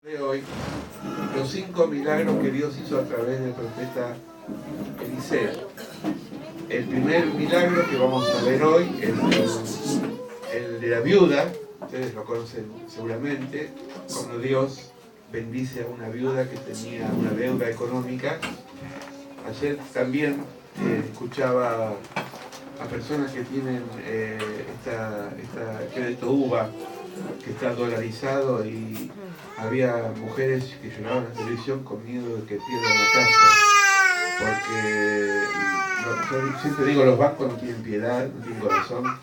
De hoy, los 5 milagros que Dios hizo a través del profeta Eliseo. El primer milagro que vamos a ver hoy es el de la viuda. Ustedes lo conocen seguramente, cuando Dios bendice a una viuda que tenía una deuda económica. Ayer también escuchaba a personas que tienen esta crédito UVA, que está dolarizado, y había mujeres que lloraban en la televisión con miedo de que pierdan la casa, porque yo siempre digo, los bancos no tienen piedad, no tienen corazón,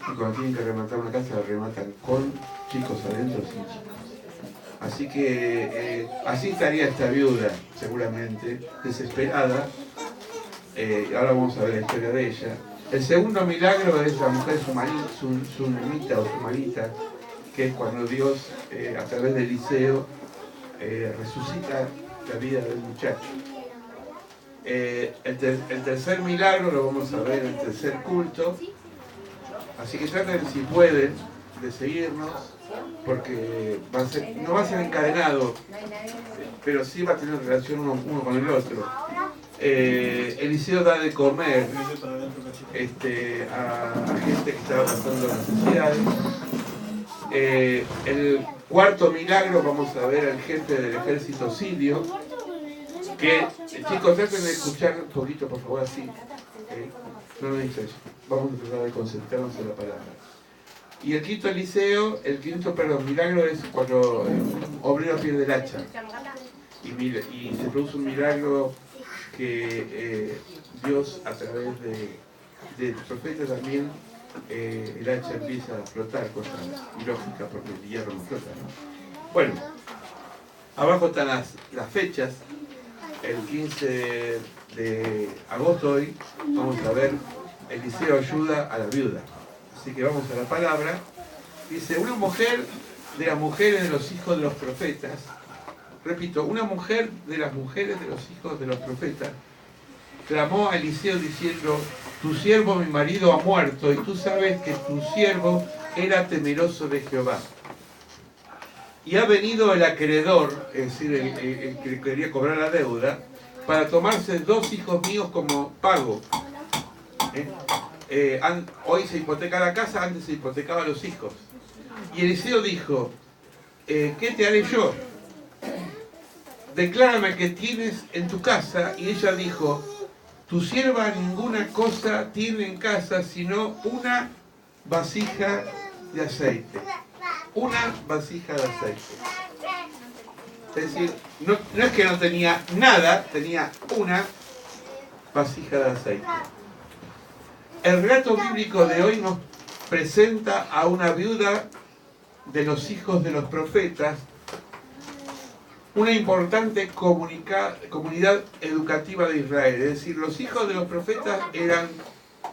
y cuando tienen que rematar una casa la rematan con chicos adentro, sin chicos. Así que así estaría esta viuda, seguramente, desesperada. Ahora vamos a ver la historia de ella. El segundo milagro es la mujer sunamita o sumarita, que es cuando Dios, a través de Eliseo, resucita la vida del muchacho. El tercer milagro lo vamos a ver en el tercer culto. Así que traten, si pueden, de seguirnos, porque no va a ser encadenado, pero sí va a tener relación uno con el otro. Eliseo da de comer a gente que estaba pasando necesidades. El cuarto milagro vamos a ver al jefe del ejército sirio, que, chicos, traten de escuchar un poquito, por favor, así. No me dice eso. Vamos a tratar de concentrarnos en la palabra. Y el quinto milagro es cuando un obrero pierde el hacha. Y se produce un milagro que Dios, a través del profeta también, el hacha empieza a flotar, cosa ilógica porque el hierro no flota, ¿no? Bueno, abajo están las fechas. El 15 de agosto hoy vamos a ver Eliseo ayuda a la viuda. Así que vamos a la palabra. Dice, una mujer de las mujeres de los hijos de los profetas, repito, una mujer de las mujeres de los hijos de los profetas, clamó a Eliseo diciendo, tu siervo mi marido ha muerto, y tú sabes que tu siervo era temeroso de Jehová. Y ha venido el acreedor, es decir, el que quería cobrar la deuda, para tomarse 2 hijos míos como pago. Hoy se hipoteca la casa, antes se hipotecaba a los hijos. Y Eliseo dijo, ¿qué te haré yo? Declárame qué tienes en tu casa. Y ella dijo, tu sierva ninguna cosa tiene en casa sino una vasija de aceite. Una vasija de aceite. Es decir, no es que no tenía nada, tenía una vasija de aceite. El relato bíblico de hoy nos presenta a una viuda de los hijos de los profetas, una importante comunidad educativa de Israel. Es decir, los hijos de los profetas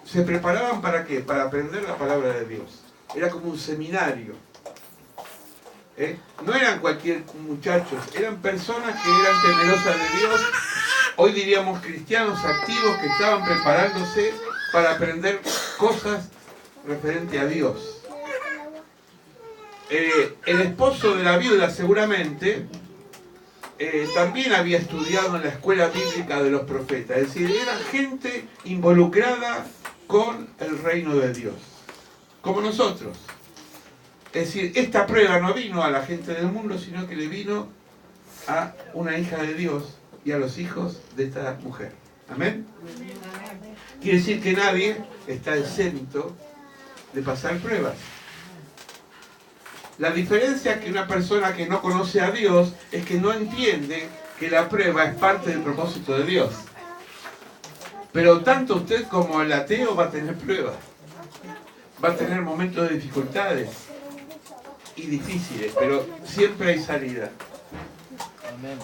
se preparaban ¿para qué? Para aprender la palabra de Dios. Era como un seminario. No eran cualquier muchachos, eran personas que eran temerosas de Dios. Hoy diríamos cristianos activos que estaban preparándose para aprender cosas referentes a Dios. El esposo de la viuda seguramente también había estudiado en la escuela bíblica de los profetas. Es decir, era gente involucrada con el reino de Dios, como nosotros. Es decir, esta prueba no vino a la gente del mundo, sino que le vino a una hija de Dios y a los hijos de esta mujer. ¿Amén? Quiere decir que nadie está exento de pasar pruebas. La diferencia que una persona que no conoce a Dios es que no entiende que la prueba es parte del propósito de Dios. Pero tanto usted como el ateo va a tener pruebas. Va a tener momentos de dificultades y difíciles, pero siempre hay salida. Amén.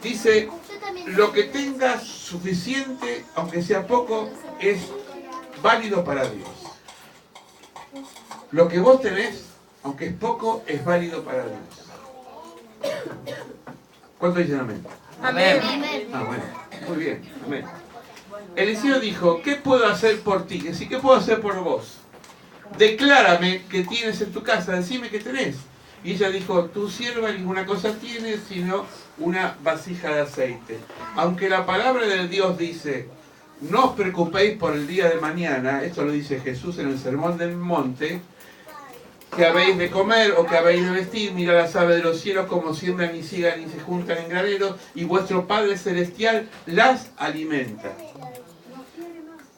Dice, lo que tengas suficiente, aunque sea poco, es válido para Dios. Lo que vos tenés, aunque es poco, es válido para Dios. ¿Cuántos dicen amén? Amén. Ah, bueno, muy bien, amén. Eliseo dijo, ¿qué puedo hacer por ti? Es decir, ¿qué puedo hacer por vos? Declárame qué tienes en tu casa, decime qué tenés. Y ella dijo, tu sierva ninguna cosa tiene sino una vasija de aceite. Aunque la palabra de Dios dice, no os preocupéis por el día de mañana, esto lo dice Jesús en el Sermón del Monte, que habéis de comer o que habéis de vestir, mira las aves de los cielos como siembran y sigan y se juntan en graneros, y vuestro Padre Celestial las alimenta.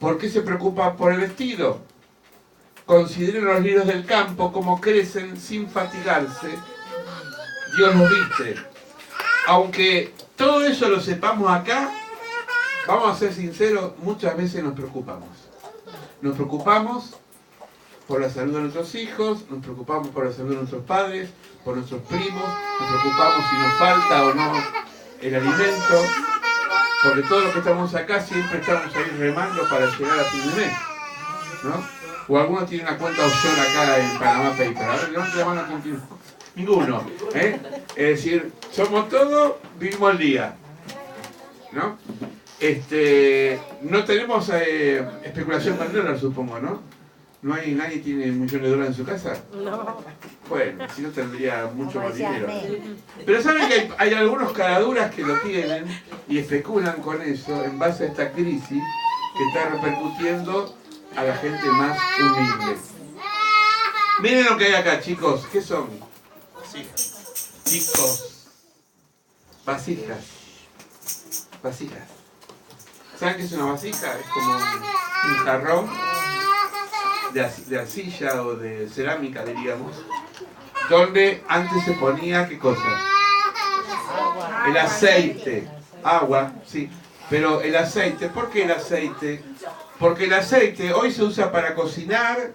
¿Por qué se preocupa por el vestido? Consideren los lirios del campo como crecen sin fatigarse. Dios los viste. Aunque todo eso lo sepamos acá, vamos a ser sinceros, muchas veces nos preocupamos. Nos preocupamos por la salud de nuestros hijos, nos preocupamos por la salud de nuestros padres, por nuestros primos, nos preocupamos si nos falta o no el alimento, porque todos los que estamos acá siempre estamos ahí remando para llegar a fin de mes, ¿no? O alguno tiene una cuenta offshore acá en Panama Paper. A ver, levante la mano quién tiene. Ninguno, ¿eh? Es decir, somos todos, vivimos el día, ¿no? No tenemos especulación con dólar, supongo, ¿no? ¿No hay nadie tiene millones de dólares en su casa? No. Bueno, si no tendría mucho más dinero. Pero saben que hay algunos caraduras que lo tienen y especulan con eso en base a esta crisis que está repercutiendo a la gente más humilde. Miren lo que hay acá, chicos. ¿Qué son? Vasijas. Chicos. Vasijas. Vasijas. ¿Saben qué es una vasija? Es como un jarrón de arcilla o de cerámica, diríamos, donde antes se ponía, ¿qué cosa? El aceite. Agua, sí. Pero el aceite, ¿por qué el aceite? Porque el aceite hoy se usa para cocinar,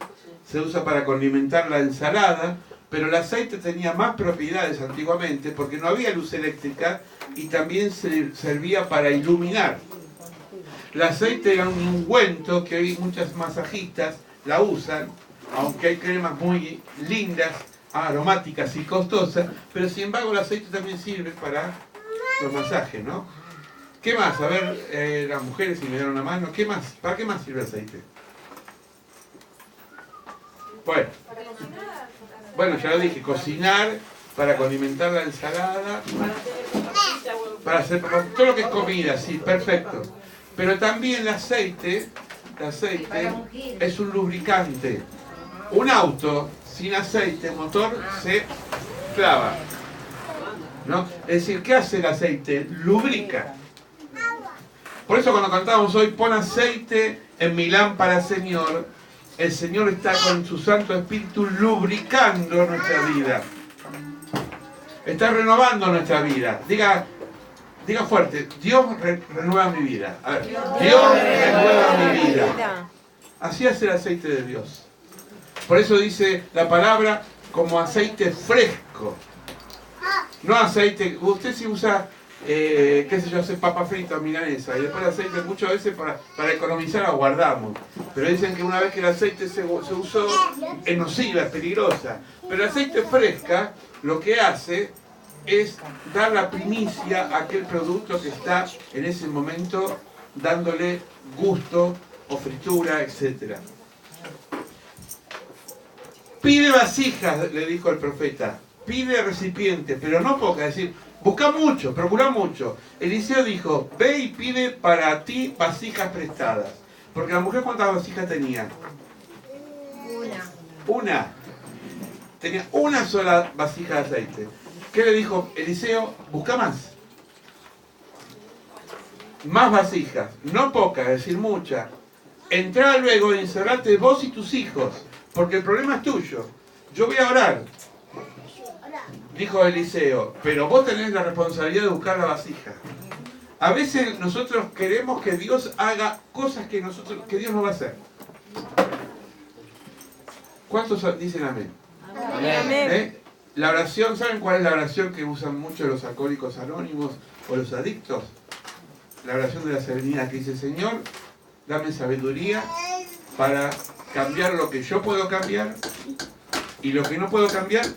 se usa para condimentar la ensalada, pero el aceite tenía más propiedades antiguamente porque no había luz eléctrica y también servía para iluminar. El aceite era un ungüento que hoy muchas masajistas la usan, aunque hay cremas muy lindas, aromáticas y costosas, pero sin embargo el aceite también sirve para los masajes, ¿no? ¿Qué más? A ver, las mujeres, si me dan una mano, ¿qué más? ¿Para qué más sirve el aceite? Bueno, ya lo dije, cocinar, para condimentar la ensalada, para hacer todo lo que es comida, sí, perfecto. Pero también el aceite es un lubricante. Un auto sin aceite, motor, se clava, ¿no? Es decir, ¿qué hace el aceite? Lubrica. Por eso cuando cantamos hoy, pon aceite en mi lámpara, Señor, el Señor está con su Santo Espíritu lubricando nuestra vida. Está renovando nuestra vida. Diga fuerte, Dios renueva mi vida. A ver, Dios renueva mi vida. Así hace el aceite de Dios. Por eso dice la palabra como aceite fresco. No aceite, usted si usa, qué sé yo, hace papa frita o milanesa y después el aceite muchas veces para economizar lo guardamos. Pero dicen que una vez que el aceite se usó, es nociva, es peligrosa. Pero el aceite fresca lo que hace es dar la primicia a aquel producto que está en ese momento dándole gusto o fritura, etc. Pide vasijas, le dijo el profeta, pide recipiente, pero no poca, es decir, busca mucho, procura mucho. Eliseo dijo, ve y pide para ti vasijas prestadas. Porque la mujer, ¿cuántas vasijas tenía? Una. Tenía una sola vasija de aceite. ¿Qué le dijo Eliseo? Busca más. Más vasijas, no pocas, es decir, muchas. Entrá luego y encerrate vos y tus hijos, porque el problema es tuyo. Yo voy a orar, dijo Eliseo, pero vos tenés la responsabilidad de buscar la vasija. A veces nosotros queremos que Dios haga cosas que Dios no va a hacer. ¿Cuántos dicen amén? Amén. La oración, ¿saben cuál es la oración que usan mucho los alcohólicos anónimos o los adictos? La oración de la serenidad, que dice, Señor, dame sabiduría para cambiar lo que yo puedo cambiar y lo que no puedo cambiar,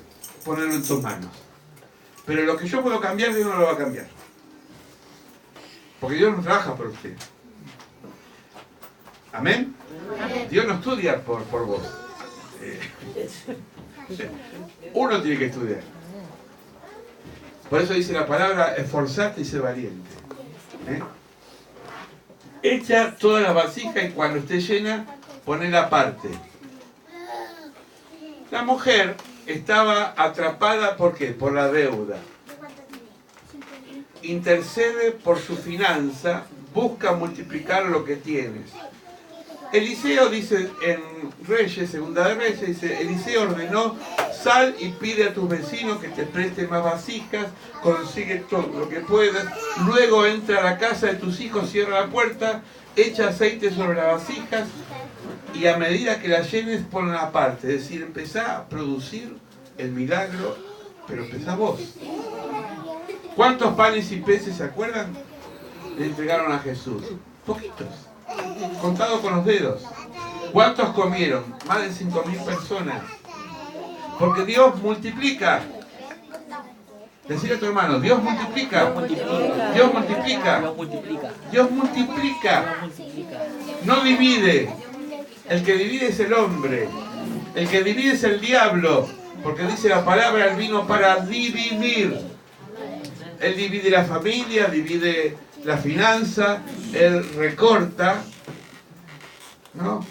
ponerlo en tus manos. Pero lo que yo puedo cambiar, Dios no lo va a cambiar. Porque Dios no trabaja por usted. ¿Amén? Dios no estudia por vos. Uno tiene que estudiar. Por eso dice la palabra, esforzate y sé valiente. Echa toda la vasija y cuando esté llena, ponela aparte. La mujer estaba atrapada, ¿por qué? Por la deuda. Intercede por su finanza, busca multiplicar lo que tienes. Eliseo dice en Reyes, Segunda de Reyes, dice, Eliseo ordenó, sal y pide a tus vecinos que te presten más vasijas, consigue todo lo que puedas, luego entra a la casa de tus hijos, cierra la puerta, echa aceite sobre las vasijas y a medida que las llenes ponla aparte, es decir, empezá a producir el milagro, pero empezá vos. ¿Cuántos panes y peces, se acuerdan? Le entregaron a Jesús. Poquitos. Contado con los dedos. ¿Cuántos comieron? Más de 5.000 personas. Porque Dios multiplica. Decirle a tu hermano, Dios multiplica. Dios multiplica. Dios multiplica. No divide. El que divide es el hombre. El que divide es el diablo. Porque dice la palabra, él vino para dividir. Él divide la familia, divide la finanza, él recorta, ¿no?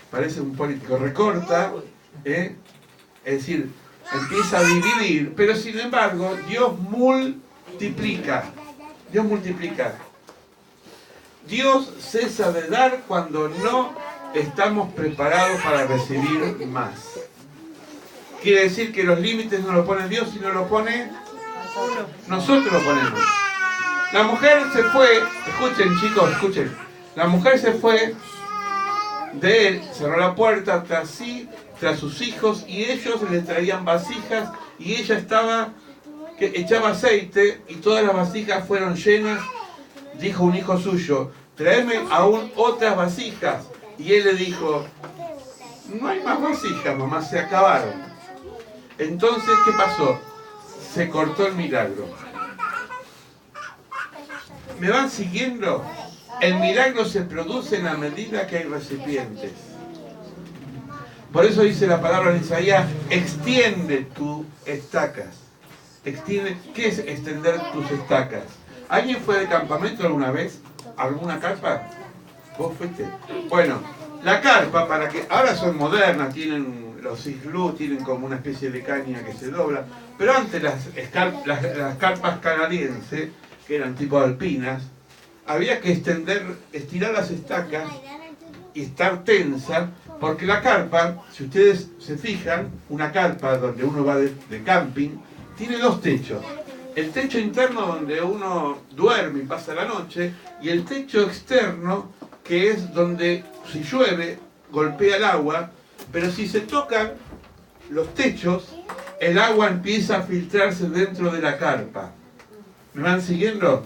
Parece un político, recorta, es decir, empieza a dividir, pero sin embargo, Dios multiplica. Dios multiplica. Dios cesa de dar cuando no estamos preparados para recibir más. Quiere decir que los límites no los pone Dios, sino los pone nosotros, lo ponemos. La mujer se fue, escuchen chicos, escuchen. La mujer se fue de él, cerró la puerta tras sí, tras sus hijos, y ellos le traían vasijas, y ella estaba, que echaba aceite, y todas las vasijas fueron llenas. Dijo un hijo suyo, tráeme aún otras vasijas. Y él le dijo, no hay más vasijas, mamá, se acabaron. Entonces, ¿qué pasó? Se cortó el milagro. ¿Me van siguiendo? El milagro se produce en la medida que hay recipientes. Por eso dice la palabra de Isaías, extiende tus estacas. Extiende. ¿Qué es extender tus estacas? ¿Alguien fue de campamento alguna vez? ¿Alguna carpa? ¿Vos fuiste? Bueno, la carpa, para que ahora son modernas, tienen los iglú, tienen como una especie de caña que se dobla, pero antes las carpas canadienses, que eran tipo alpinas, había que estirar las estacas y estar tensa, porque la carpa, si ustedes se fijan, una carpa donde uno va de camping, tiene dos techos. El techo interno donde uno duerme y pasa la noche, y el techo externo, que es donde si llueve, golpea el agua, pero si se tocan los techos, el agua empieza a filtrarse dentro de la carpa. ¿Me van siguiendo?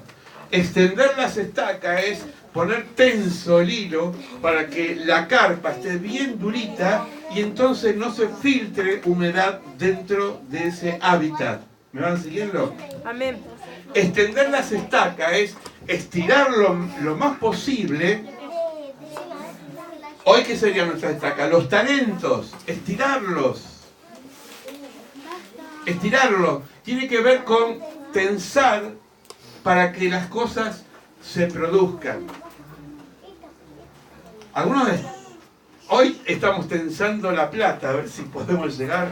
Extender las estacas es poner tenso el hilo para que la carpa esté bien durita y entonces no se filtre humedad dentro de ese hábitat. ¿Me van siguiendo? Amén. Extender las estacas es estirar lo más posible. Hoy, ¿qué sería nuestra estaca? Los talentos, estirarlos. Estirarlos. Tiene que ver con tensar para que las cosas se produzcan. Hoy estamos tensando la plata, a ver si podemos llegar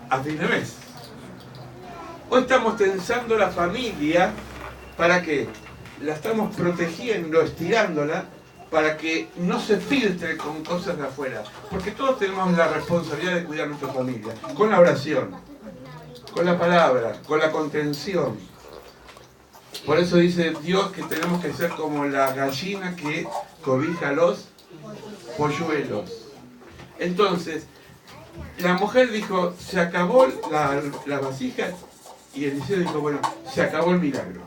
a fin de mes. Hoy estamos tensando la familia, ¿para qué? La estamos protegiendo, estirándola, para que no se filtre con cosas de afuera. Porque todos tenemos la responsabilidad de cuidar a nuestra familia, con la oración, con la palabra, con la contención. Por eso dice Dios que tenemos que ser como la gallina que cobija los polluelos. Entonces, la mujer dijo, se acabó la vasija, y Eliseo dijo, bueno, se acabó el milagro.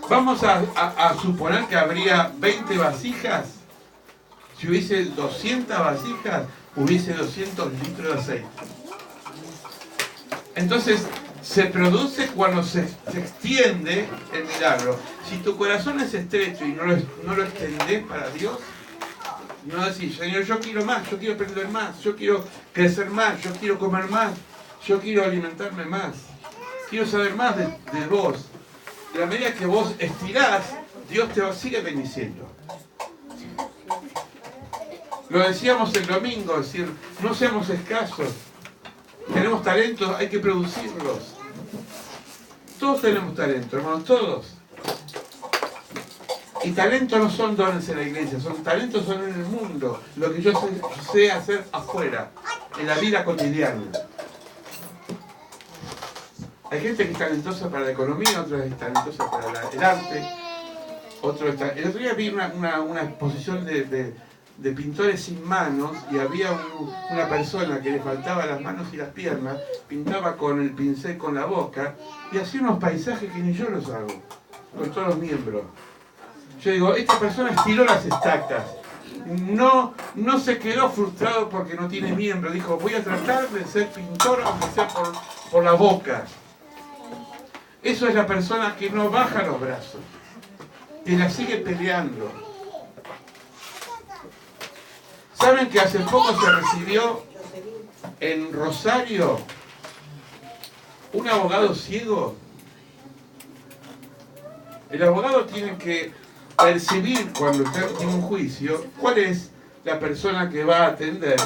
Vamos a suponer que habría 20 vasijas. Si hubiese 200 vasijas, hubiese 200 litros de aceite. Entonces, se produce cuando se extiende el milagro. Si tu corazón es estrecho y no lo extendés para Dios, No decir, Señor, yo quiero más, yo quiero aprender más, yo quiero crecer más, yo quiero comer más, yo quiero alimentarme más, quiero saber más de vos. De la medida que vos estirás, Dios te sigue bendiciendo. Lo decíamos el domingo, es decir, no seamos escasos. Tenemos talentos, hay que producirlos. Todos tenemos talento, hermanos, todos. Y talentos no son dones en la iglesia, talentos son en el mundo, lo que yo sé hacer afuera, en la vida cotidiana. Hay gente que es talentosa para la economía, otra es talentosa para el arte, el otro día vi una exposición de pintores sin manos y había una persona que le faltaban las manos y las piernas, pintaba con el pincel con la boca y hacía unos paisajes que ni yo los hago, con todos los miembros. Yo digo, esta persona estiró las estacas, no se quedó frustrado porque no tiene miembro, dijo, voy a tratar de ser pintor aunque sea por la boca. Eso es la persona que no baja los brazos, que la sigue peleando. ¿Saben que hace poco se recibió en Rosario un abogado ciego? El abogado tiene que percibir cuando está en un juicio cuál es la persona que va a atender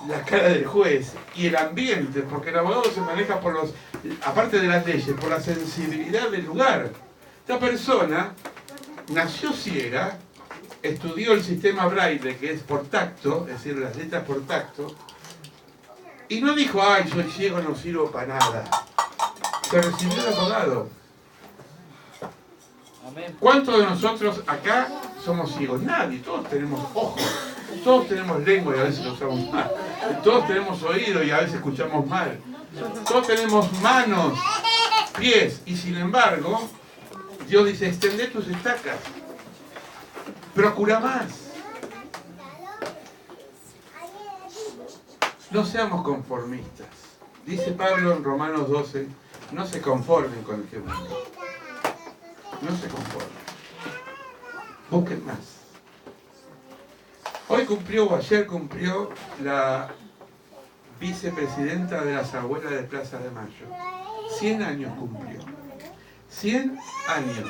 la cara del juez y el ambiente, porque el abogado se maneja por aparte de las leyes, por la sensibilidad del lugar. Esta persona nació ciega, estudió el sistema Braille, que es por tacto, es decir, las letras por tacto, y no dijo, ay, soy ciego, no sirvo para nada. Se recibió de abogado. ¿Cuántos de nosotros acá somos ciegos? Nadie, todos tenemos ojos, todos tenemos lengua y a veces lo usamos mal, todos tenemos oído y a veces escuchamos mal, todos tenemos manos, pies, y sin embargo, Dios dice, extendé tus estacas, procura más. No seamos conformistas. Dice Pablo en Romanos 12, no se conformen con el que mundo. No se conformen. Busquen más. Ayer cumplió la vicepresidenta de las abuelas de Plaza de Mayo. 100 años cumplió. 100 años.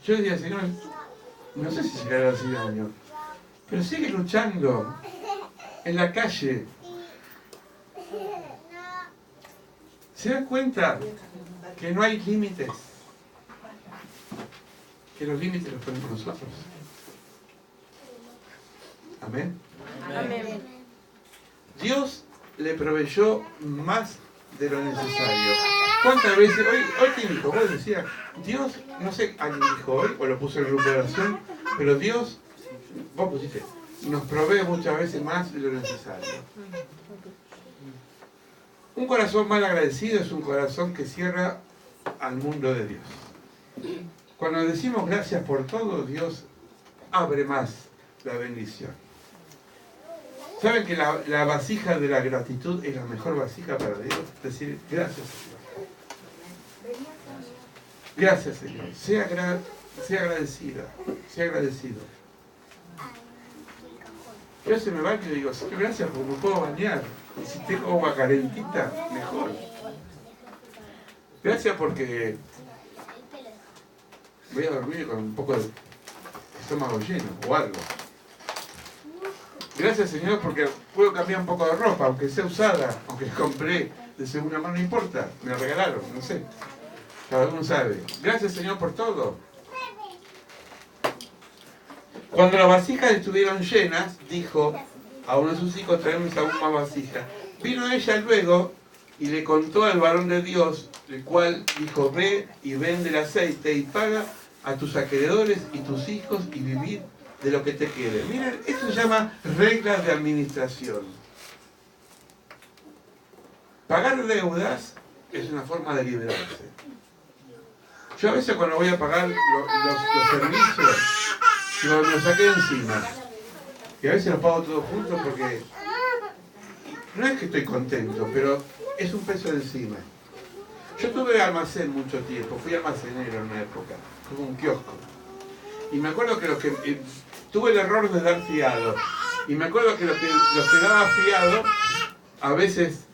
Yo decía, Señor, no sé si llegará a 100 años, pero sigue luchando en la calle. ¿Se dan cuenta que no hay límites? Que los límites los ponemos nosotros. Amén. Amén. Dios le proveyó más de lo necesario. ¿Cuántas veces? Hoy te dijo, vos decías, Dios, no sé a quién dijo hoy, o lo puso en el grupo de oración, pero Dios, vos pusiste, nos provee muchas veces más de lo necesario. Un corazón mal agradecido es un corazón que cierra al mundo de Dios. Cuando decimos gracias por todo, Dios abre más la bendición. ¿Saben que la vasija de la gratitud es la mejor vasija para Dios? Decir gracias, Señor. Gracias, Señor. Sea agradecida, sea agradecido. Yo se me baño y digo, Señor, gracias porque me puedo bañar. Y si tengo agua calentita, mejor. Gracias porque voy a dormir con un poco de estómago lleno o algo. Gracias, Señor, porque puedo cambiar un poco de ropa, aunque sea usada, aunque la compré de segunda mano, no importa, me la regalaron, no sé. Cada uno sabe. Gracias, Señor, por todo. Cuando las vasijas estuvieron llenas, dijo a uno de sus hijos, traemos aún más vasijas. Vino ella luego y le contó al varón de Dios, el cual dijo, ve y vende el aceite y paga a tus acreedores y tus hijos y vivir de lo que te quede. Miren, esto se llama reglas de administración. Pagar deudas es una forma de liberarse. Yo a veces cuando voy a pagar los servicios, lo saqué encima. Y a veces los pago todos juntos porque no es que estoy contento, pero es un peso de encima. Yo tuve almacén mucho tiempo, fui almacenero en una época, como un kiosco. Y me acuerdo que los que tuve el error de dar fiado. Y me acuerdo que los que daba fiado, a veces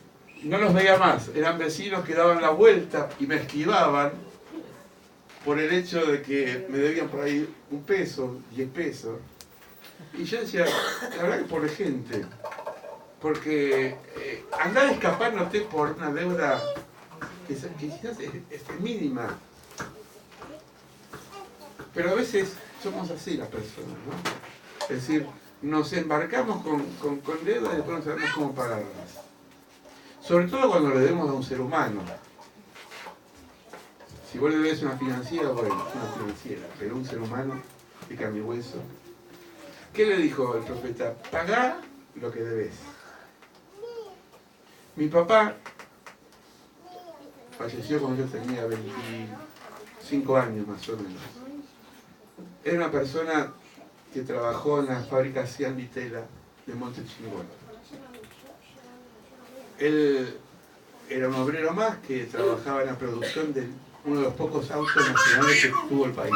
no los veía más. Eran vecinos que daban la vuelta y me esquivaban por el hecho de que me debían por ahí 1 peso, 10 pesos. Y yo decía, la verdad que pobre gente. Porque andar escapándote por una deuda que quizás es mínima. Pero a veces somos así las personas, ¿no? Es decir, nos embarcamos con deudas y después no sabemos cómo pagarlas. Sobre todo cuando le debemos a un ser humano. Si vos le debes una financiera, bueno, una financiera, pero un ser humano de carne y hueso. ¿Qué le dijo el profeta? Pagá lo que debes. Mi papá falleció cuando yo tenía 25 años más o menos. Era una persona que trabajó en la fábrica Cian y Tela de Monte Chingón. Él era un obrero más que trabajaba en la producción de uno de los pocos autos nacionales que tuvo el país,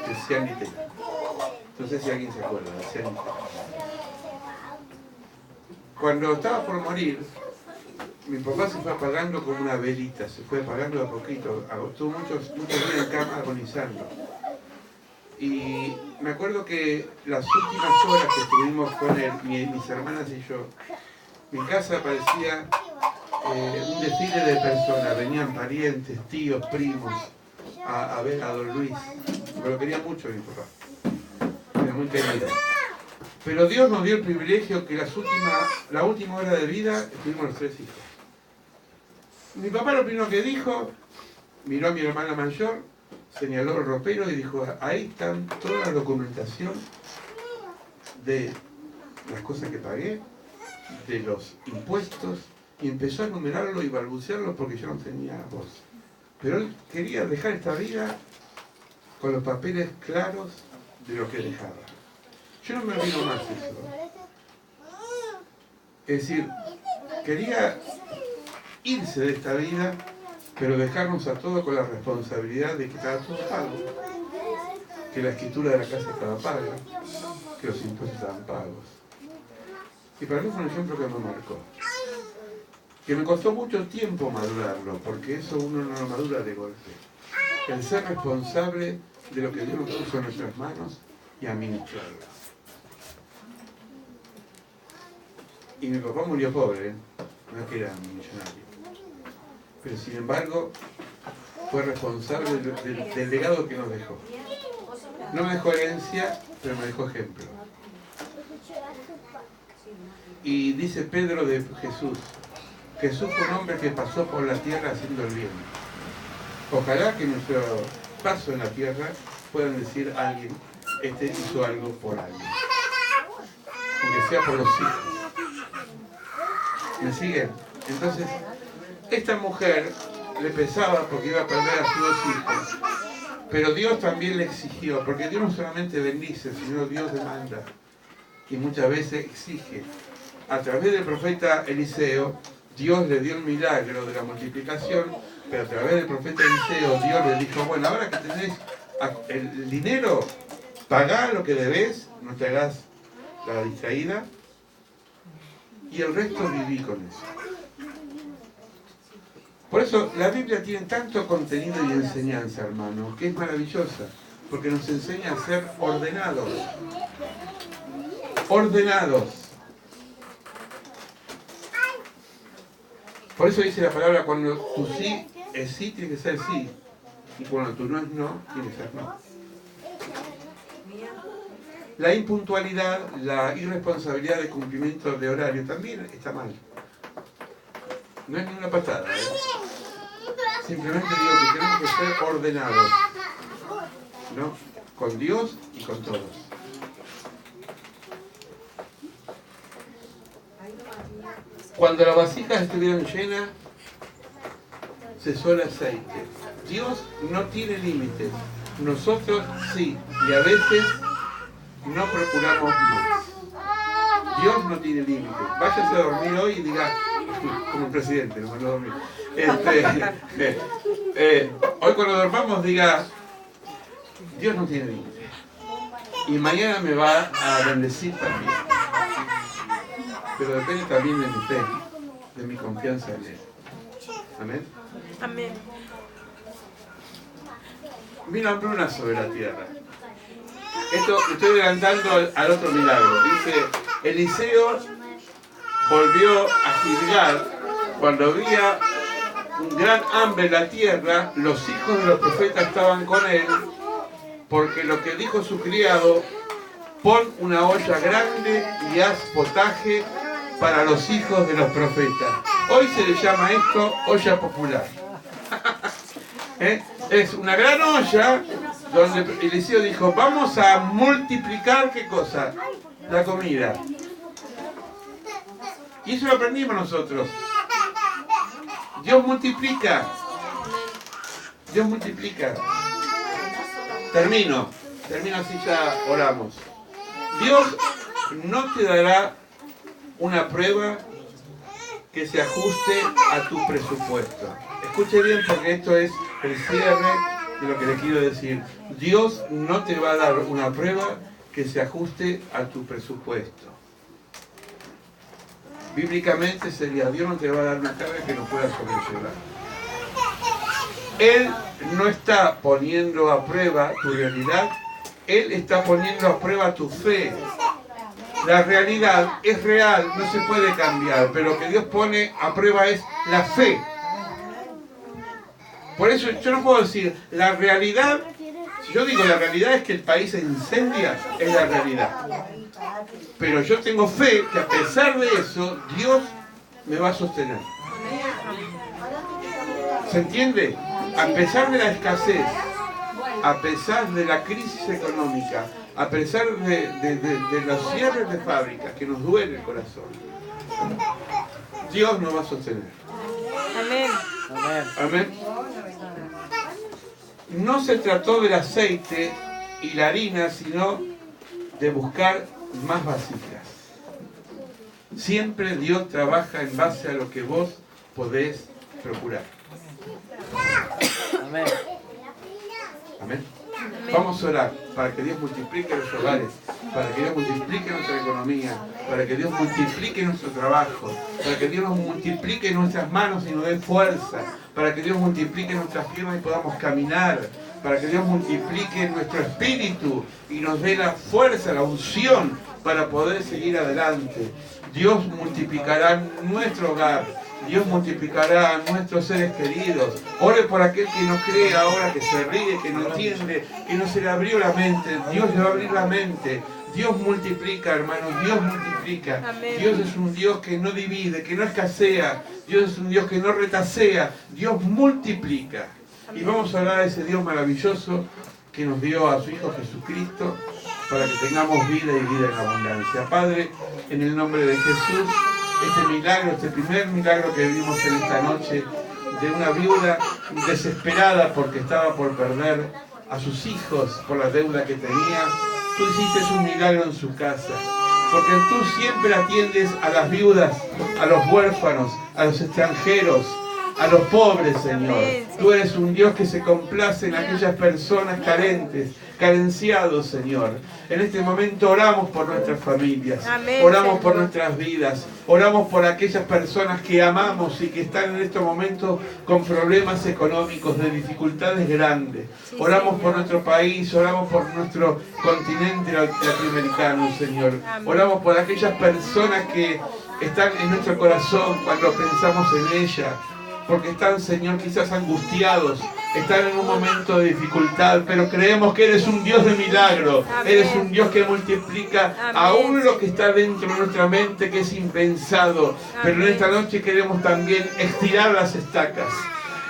el Cian y Tela. No sé si alguien se acuerda del Cian y Tela. Cuando estaba por morir, mi papá se fue apagando como una velita, se fue apagando de a poquito, estuvo muchos días en cama agonizando. Y me acuerdo que las últimas horas que estuvimos con él, mis hermanas y yo, mi casa parecía un desfile de personas, venían parientes, tíos, primos, a ver a don Luis. Me lo quería mucho mi papá, era muy querido. Pero Dios nos dio el privilegio que la última hora de vida estuvimos los 3 hijos. Mi papá lo primero que dijo, miró a mi hermana mayor, señaló el ropero y dijo, ahí están toda la documentación de las cosas que pagué, de los impuestos, y empezó a enumerarlo y balbucearlo porque yo no tenía voz. Pero él quería dejar esta vida con los papeles claros de lo que dejaba. Yo no me olvido más eso. Es decir, quería irse de esta vida, pero dejarnos a todos con la responsabilidad de que estaba todo pago, que la escritura de la casa estaba paga, que los impuestos estaban pagos. Y para mí fue un ejemplo que me marcó, que me costó mucho tiempo madurarlo, porque eso uno no lo madura de golpe. El ser responsable de lo que Dios nos puso en nuestras manos y administrarlo. Y mi papá murió pobre, no es que era millonario. Pero sin embargo, fue responsable del legado que nos dejó. No me dejó herencia, pero me dejó ejemplo. Y dice Pedro de Jesús, Jesús fue un hombre que pasó por la tierra haciendo el bien. Ojalá que nuestro paso en la tierra puedan decir a alguien, este hizo algo por alguien. Aunque sea por los hijos. ¿Me siguen? Entonces, esta mujer le pesaba porque iba a perder a sus 2 hijos. Pero Dios también le exigió, porque Dios no solamente bendice, sino Dios demanda. Y muchas veces exige. A través del profeta Eliseo, Dios le dio el milagro de la multiplicación, pero a través del profeta Eliseo, Dios le dijo, bueno, ahora que tenés el dinero, pagá lo que debés, no te hagas la distraída, y el resto viví con eso. Por eso la Biblia tiene tanto contenido y enseñanza, hermano, que es maravillosa, porque nos enseña a ser ordenados. Ordenados. Por eso dice la palabra, cuando tu sí es sí, tiene que ser sí. Y cuando tu no es no, tiene que ser no. La impuntualidad, la irresponsabilidad de cumplimiento de horario también está mal. No es ninguna patada, ¿eh? Simplemente digo que tenemos que ser ordenados, ¿no? Con Dios y con todos. Cuando las vasijas estuvieron llenas, cesó el aceite. Dios no tiene límites. Nosotros sí, y a veces no procuramos más. Dios no tiene límites. Váyase a dormir hoy y diga, como el presidente, no me lo dormí. Hoy cuando dormamos diga, Dios no tiene límites. Y mañana me va a bendecir también. Pero depende también de mi fe, de mi confianza en Él. Amén. Amén. Vino hambruna sobre la tierra. Esto me estoy adelantando al otro milagro. Dice, Eliseo volvió a Gilgal cuando había un gran hambre en la tierra. Los hijos de los profetas estaban con él, porque lo que dijo su criado, pon una olla grande y haz potaje para los hijos de los profetas. Hoy se le llama esto olla popular. Es una gran olla donde Eliseo dijo, vamos a multiplicar, ¿qué cosa? La comida. Y eso lo aprendimos nosotros. Dios multiplica. Dios multiplica. Termino así ya oramos. Dios no te dará una prueba que se ajuste a tu presupuesto. Escuche bien, porque esto es el cierre de lo que le quiero decir. Dios no te va a dar una prueba que se ajuste a tu presupuesto. Bíblicamente sería, Dios no te va a dar una carga que no puedas sobrellevar. Él no está poniendo a prueba tu realidad, Él está poniendo a prueba tu fe. La realidad es real, no se puede cambiar, pero lo que Dios pone a prueba es la fe. Por eso yo no puedo decir, la realidad, si yo digo la realidad es que el país se incendia, es la realidad. Pero yo tengo fe que a pesar de eso, Dios me va a sostener. ¿Se entiende? A pesar de la escasez, a pesar de la crisis económica, a pesar de los cierres de fábricas que nos duele el corazón, Dios nos va a sostener. Amén. Amén. No se trató del aceite y la harina, sino de buscar más vasijas. Siempre Dios trabaja en base a lo que vos podés procurar. Amén. Amén. Vamos a orar para que Dios multiplique los hogares, para que Dios multiplique nuestra economía, para que Dios multiplique nuestro trabajo, para que Dios nos multiplique nuestras manos y nos dé fuerza, para que Dios multiplique nuestras piernas y podamos caminar, para que Dios multiplique nuestro espíritu y nos dé la fuerza, la unción para poder seguir adelante. Dios multiplicará nuestro hogar, Dios multiplicará a nuestros seres queridos. Ore por aquel que no cree ahora, que se ríe, que no entiende, que no se le abrió la mente. Dios le va a abrir la mente. Dios multiplica, hermanos, Dios multiplica. Amén. Dios es un Dios que no divide, que no escasea. Dios es un Dios que no retasea. Dios multiplica. Y vamos a hablar de ese Dios maravilloso que nos dio a su Hijo Jesucristo para que tengamos vida y vida en abundancia. Padre, en el nombre de Jesús, este milagro, este primer milagro que vimos en esta noche, de una viuda desesperada porque estaba por perder a sus hijos por la deuda que tenía, tú hiciste un milagro en su casa, porque tú siempre atiendes a las viudas, a los huérfanos, a los extranjeros, a los pobres, Señor. Tú eres un Dios que se complace en aquellas personas carentes, carenciados, Señor. En este momento oramos por nuestras familias, Amén, oramos Señor. por nuestras vidas, oramos por aquellas personas que amamos y que están en estos momentos con problemas económicos, de dificultades grandes. Sí, Oramos Señor. por nuestro país, oramos por nuestro continente latinoamericano, Señor. Amén. Oramos por aquellas personas que están en nuestro corazón cuando pensamos en ellas, porque están, Señor, quizás angustiados, están en un momento de dificultad, pero creemos que eres un Dios de milagro, Amén. eres un Dios que multiplica Amén. aún lo que está dentro de nuestra mente, que es impensado. Pero en Amén. esta noche queremos también estirar las estacas.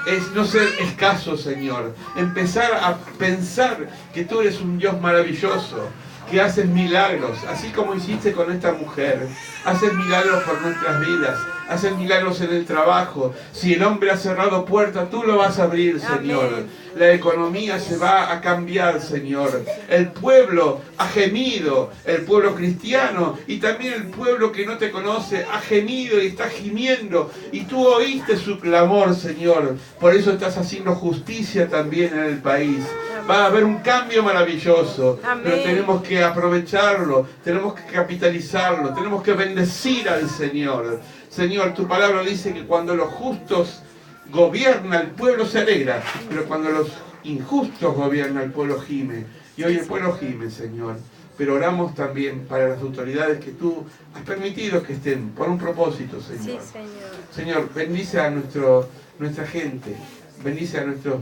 Es no ser escaso, Señor. Empezar a pensar que tú eres un Dios maravilloso, que haces milagros, así como hiciste con esta mujer. Haces milagros por nuestras vidas, haces milagros en el trabajo. Si el hombre ha cerrado puertas, tú lo vas a abrir, Señor. Amén. La economía se va a cambiar, Señor. El pueblo ha gemido, el pueblo cristiano y también el pueblo que no te conoce ha gemido y está gimiendo. Y tú oíste su clamor, Señor. Por eso estás haciendo justicia también en el país. Va a haber un cambio maravilloso. Amén. Pero tenemos que aprovecharlo, tenemos que capitalizarlo, tenemos que bendecir al Señor. Señor, tu palabra dice que cuando los justos gobiernan, el pueblo se alegra, pero cuando los injustos gobiernan, el pueblo gime. Y hoy el pueblo gime, Señor. Pero oramos también para las autoridades que tú has permitido que estén por un propósito, Señor. Sí, Señor. Señor, bendice a nuestra gente, bendice a nuestros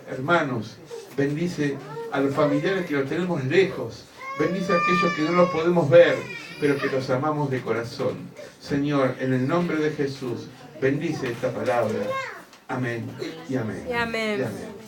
hermanos, bendice a los familiares que los tenemos lejos, bendice a aquellos que no los podemos ver, pero que los amamos de corazón. Señor, en el nombre de Jesús, bendice esta palabra. Amén y amén. Y amén. Y amén.